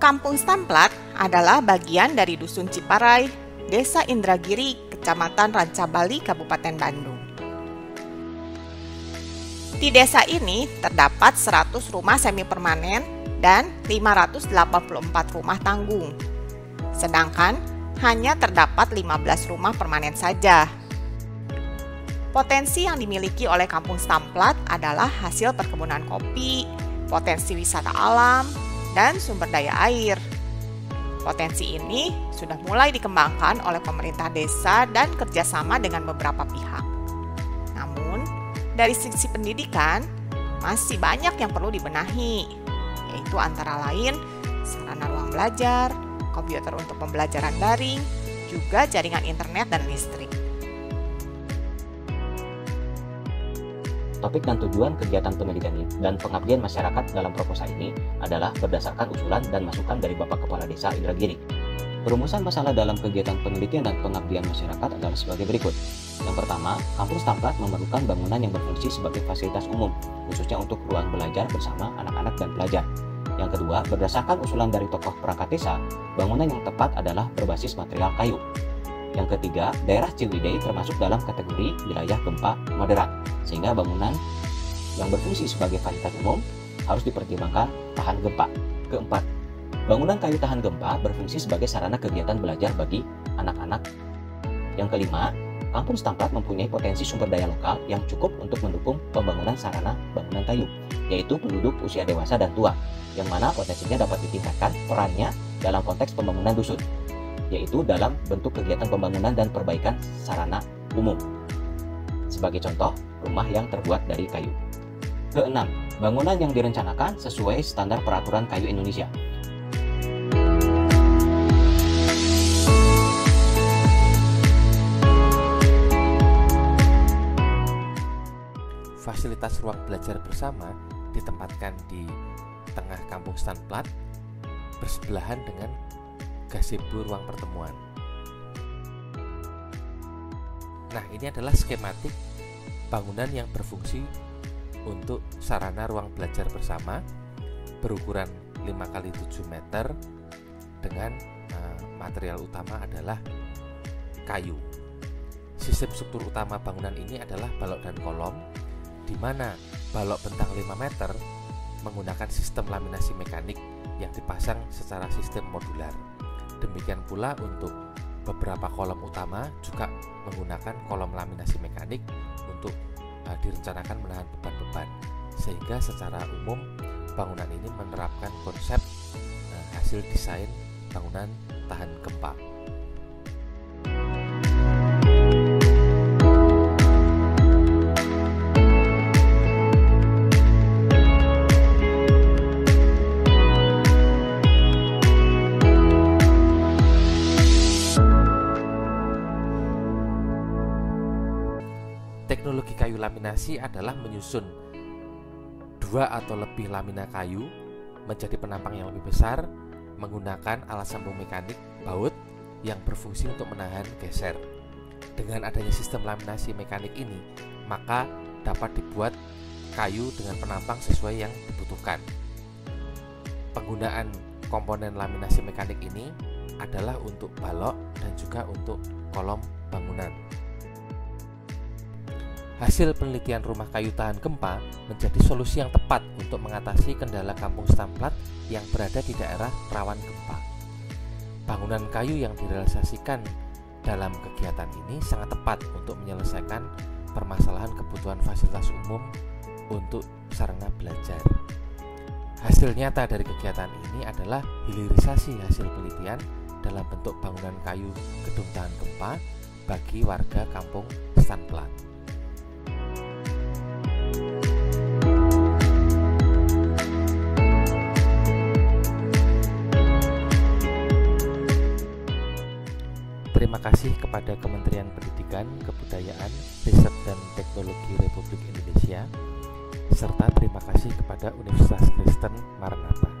Kampung Stamplat adalah bagian dari Dusun Ciparai, Desa Indragiri, Kecamatan Rancabali, Kabupaten Bandung. Di desa ini terdapat 100 rumah semi permanen dan 584 rumah tanggung. Sedangkan hanya terdapat 15 rumah permanen saja. Potensi yang dimiliki oleh Kampung Stamplat adalah hasil perkebunan kopi, potensi wisata alam, dan sumber daya air. Potensi ini sudah mulai dikembangkan oleh pemerintah desa dan kerjasama dengan beberapa pihak. Namun, dari sisi pendidikan, masih banyak yang perlu dibenahi, yaitu antara lain sarana ruang belajar, komputer untuk pembelajaran daring, juga jaringan internet dan listrik. Topik dan tujuan kegiatan penelitian dan pengabdian masyarakat dalam proposal ini adalah berdasarkan usulan dan masukan dari Bapak Kepala Desa Indragiri. Perumusan masalah dalam kegiatan penelitian dan pengabdian masyarakat adalah sebagai berikut. Yang pertama, Kampung Stamplat memerlukan bangunan yang berfungsi sebagai fasilitas umum, khususnya untuk ruang belajar bersama anak-anak dan pelajar. Yang kedua, berdasarkan usulan dari tokoh perangkat desa, bangunan yang tepat adalah berbasis material kayu. Yang ketiga, daerah Ciwidey termasuk dalam kategori wilayah gempa moderat, sehingga bangunan yang berfungsi sebagai fasilitas umum harus dipertimbangkan tahan gempa. Keempat, bangunan kayu tahan gempa berfungsi sebagai sarana kegiatan belajar bagi anak-anak. Yang kelima, Kampung Stamplat mempunyai potensi sumber daya lokal yang cukup untuk mendukung pembangunan sarana bangunan kayu, yaitu penduduk usia dewasa dan tua, yang mana potensinya dapat ditingkatkan perannya dalam konteks pembangunan dusun, yaitu dalam bentuk kegiatan pembangunan dan perbaikan sarana umum. Sebagai contoh, rumah yang terbuat dari kayu. Keenam, bangunan yang direncanakan sesuai standar peraturan kayu Indonesia. Fasilitas ruang belajar bersama ditempatkan di tengah Kampung Stamplat, bersebelahan dengan gazebo ruang pertemuan. Nah, ini adalah skematik bangunan yang berfungsi untuk sarana ruang belajar bersama berukuran 5x7 meter dengan material utama adalah kayu. Sistem struktur utama bangunan ini adalah balok dan kolom, di mana balok bentang 5 meter menggunakan sistem laminasi mekanik yang dipasang secara sistem modular. Demikian pula untuk beberapa kolom utama juga menggunakan kolom laminasi mekanik untuk direncanakan menahan beban-beban, sehingga secara umum bangunan ini menerapkan konsep hasil desain bangunan tahan gempa. Teknologi kayu laminasi adalah menyusun 2 atau lebih lamina kayu menjadi penampang yang lebih besar menggunakan alat sambung mekanik baut yang berfungsi untuk menahan geser. Dengan adanya sistem laminasi mekanik ini, maka dapat dibuat kayu dengan penampang sesuai yang dibutuhkan. Penggunaan komponen laminasi mekanik ini adalah untuk balok dan juga untuk kolom bangunan. Hasil penelitian rumah kayu tahan gempa menjadi solusi yang tepat untuk mengatasi kendala Kampung Stamplat yang berada di daerah rawan gempa. Bangunan kayu yang direalisasikan dalam kegiatan ini sangat tepat untuk menyelesaikan permasalahan kebutuhan fasilitas umum untuk sarana belajar. Hasil nyata dari kegiatan ini adalah hilirisasi hasil penelitian dalam bentuk bangunan kayu gedung tahan gempa bagi warga Kampung Stamplat. Terima kasih kepada Kementerian Pendidikan, Kebudayaan, Riset dan Teknologi Republik Indonesia, serta terima kasih kepada Universitas Kristen Maranatha.